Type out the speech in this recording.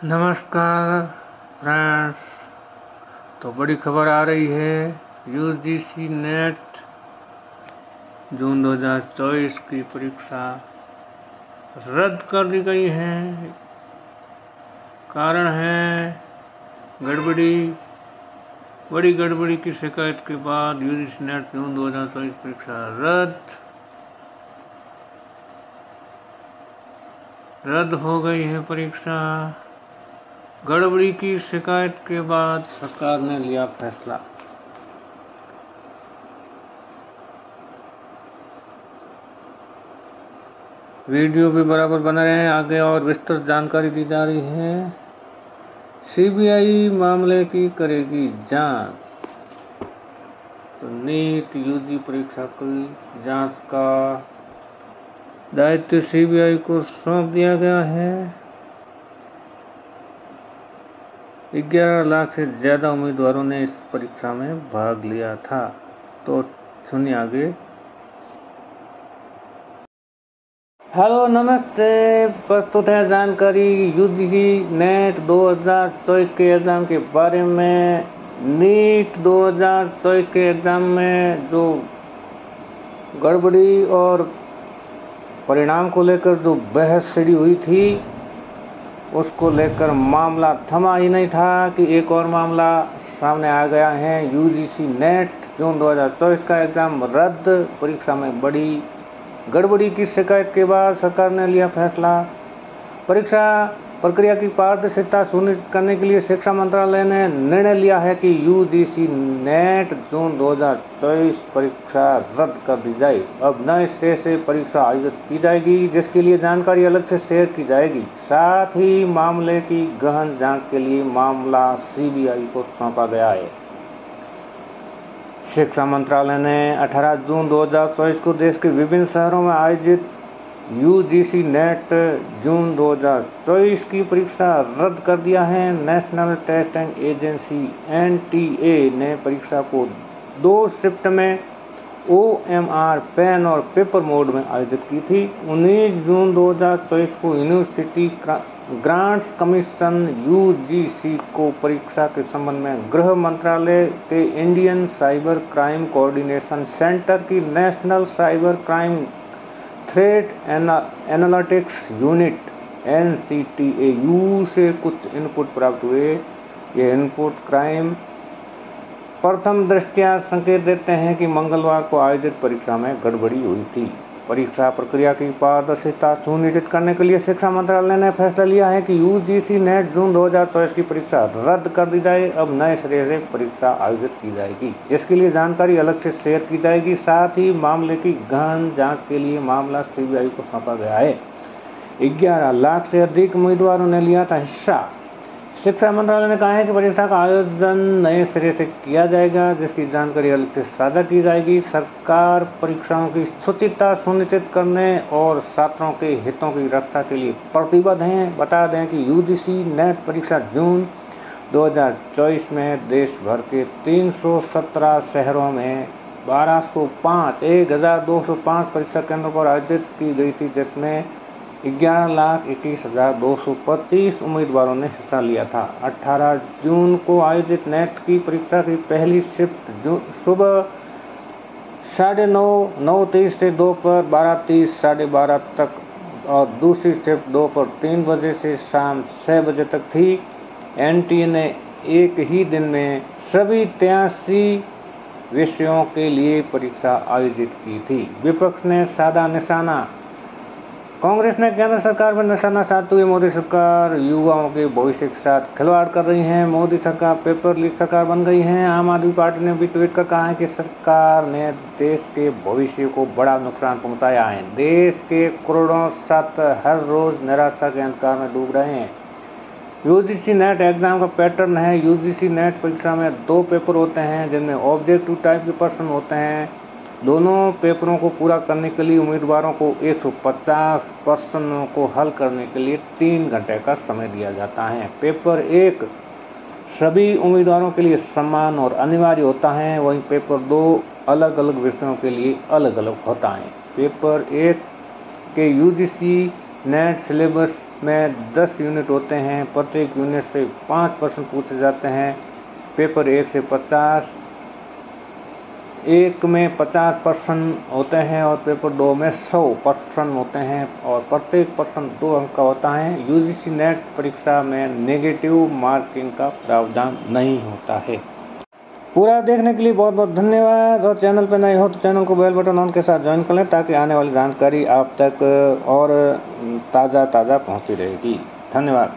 नमस्कार फ्रेंड्स। तो बड़ी खबर आ रही है, यूजीसी नेट जून 2024 की परीक्षा रद्द कर दी गई है। कारण है बड़ी गड़बड़ी की शिकायत के बाद यूजीसी नेट जून 2024 परीक्षा रद्द हो गई है। परीक्षा गड़बड़ी की शिकायत के बाद सरकार ने लिया फैसला। वीडियो भी बराबर बना रहे हैं, आगे और विस्तृत जानकारी दी जा रही है। सीबीआई मामले की करेगी जांच। तो नीट यूजी परीक्षा की जांच का दायित्व सीबीआई को सौंप दिया गया है। 11 लाख से ज़्यादा उम्मीदवारों ने इस परीक्षा में भाग लिया था। तो सुनिए आगे। हेलो नमस्ते, प्रस्तुत है जानकारी यूजीसी नेट 2024 के एग्ज़ाम के बारे में। नीट 2024 के एग्ज़ाम में जो गड़बड़ी और परिणाम को लेकर जो बहस छिड़ी हुई थी, उसको लेकर मामला थमा ही नहीं था कि एक और मामला सामने आ गया है। यूजीसी नेट जून 2024 का एग्ज़ाम रद्द। परीक्षा में बड़ी गड़बड़ी की शिकायत के बाद सरकार ने लिया फैसला। परीक्षा प्रक्रिया की पारदर्शिता सुनिश्चित करने के लिए शिक्षा मंत्रालय ने निर्णय लिया है कि यूजीसी नेट जून 2024 परीक्षा रद्द कर दी जाए। अब नए सिरे से परीक्षा आयोजित की जाएगी, जिसके लिए जानकारी अलग से शेयर की जाएगी। साथ ही मामले की गहन जांच के लिए मामला सीबीआई को सौंपा गया है। शिक्षा मंत्रालय ने 18 जून 2024 को देश के विभिन्न शहरों में आयोजित यूजीसी नेट जून 2024 की परीक्षा रद्द कर दिया है। नेशनल टेस्टिंग एजेंसी एनटीए ने परीक्षा को 2 शिफ्ट में ओएमआर पेन और पेपर मोड में आयोजित की थी। 19 जून 2024 को यूनिवर्सिटी ग्रांट्स कमीशन यूजीसी को परीक्षा के संबंध में गृह मंत्रालय के Indian cyber crime coordination centre की national cyber crime threat analytics unit NCTAU से कुछ इनपुट प्राप्त हुए। ये इनपुट क्राइम प्रथम दृष्टया संकेत देते हैं कि मंगलवार को आयोजित परीक्षा में गड़बड़ी हुई थी। परीक्षा प्रक्रिया की पारदर्शिता सुनिश्चित करने के लिए शिक्षा मंत्रालय ने फैसला लिया है कि यूजीसी नेट जून 2024 की परीक्षा रद्द कर दी जाए। अब नए सिरे से परीक्षा आयोजित की जाएगी, जिसके लिए जानकारी अलग से शेयर की जाएगी। साथ ही मामले की गहन जांच के लिए मामला सीबीआई को सौंपा गया है। 11 लाख से अधिक उम्मीदवारों ने लिया था हिस्सा। शिक्षा मंत्रालय ने कहा है कि परीक्षा का आयोजन नए सिरे से किया जाएगा, जिसकी जानकारी अलग से साझा की जाएगी। सरकार परीक्षाओं की शुचिता सुनिश्चित करने और छात्रों के हितों की रक्षा के लिए प्रतिबद्ध है। बता दें कि यूजीसी नेट परीक्षा जून 2024 में देश भर के 317 शहरों में 1205 परीक्षा केंद्रों पर आयोजित की गई थी, जिसमें 11,21,225 उम्मीदवारों ने हिस्सा लिया था। 18 जून को आयोजित नेट की परीक्षा की पहली शिफ्ट सुबह 9:30 9:30 से दोपहर 12:30 12:30 तक और दूसरी शिफ्ट दोपहर 3 बजे से शाम 6 बजे तक थी। एनटीए ने एक ही दिन में सभी 83 विषयों के लिए परीक्षा आयोजित की थी। विपक्ष ने साधा निशाना। कांग्रेस ने केंद्र सरकार पर निशाना साधते हुए मोदी सरकार युवाओं के भविष्य के साथ खिलवाड़ कर रही है। मोदी सरकार पेपर लीक सरकार बन गई है। आम आदमी पार्टी ने भी ट्वीट कर कहा है कि सरकार ने देश के भविष्य को बड़ा नुकसान पहुंचाया है। देश के करोड़ों छात्र हर रोज निराशा के अंधकार में डूब रहे हैं। यूजीसी नेट एग्जाम का पैटर्न है। यूजीसी नेट परीक्षा में 2 पेपर होते हैं, जिनमें ऑब्जेक्टिव टाइप के प्रश्न होते हैं। दोनों पेपरों को पूरा करने के लिए उम्मीदवारों को 150 प्रश्नों को हल करने के लिए 3 घंटे का समय दिया जाता है। पेपर 1 सभी उम्मीदवारों के लिए समान और अनिवार्य होता है, वहीं पेपर 2 अलग अलग विषयों के लिए अलग अलग होता है। पेपर 1 के यूजीसी नेट सिलेबस में 10 यूनिट होते हैं, प्रत्येक यूनिट से 5 प्रश्न पूछे जाते हैं। पेपर 1 से 50, एक में 50 प्रश्न होते हैं और पेपर 2 में 100 प्रश्न होते हैं और प्रत्येक प्रश्न 2 अंक का होता है। यूजीसी नेट परीक्षा में नेगेटिव मार्किंग का प्रावधान नहीं होता है। पूरा देखने के लिए बहुत बहुत धन्यवाद। और चैनल पर नए हो तो चैनल को बेल बटन ऑन के साथ ज्वाइन कर लें ताकि आने वाली जानकारी आप तक और ताज़ा पहुंचती रहेगी। धन्यवाद।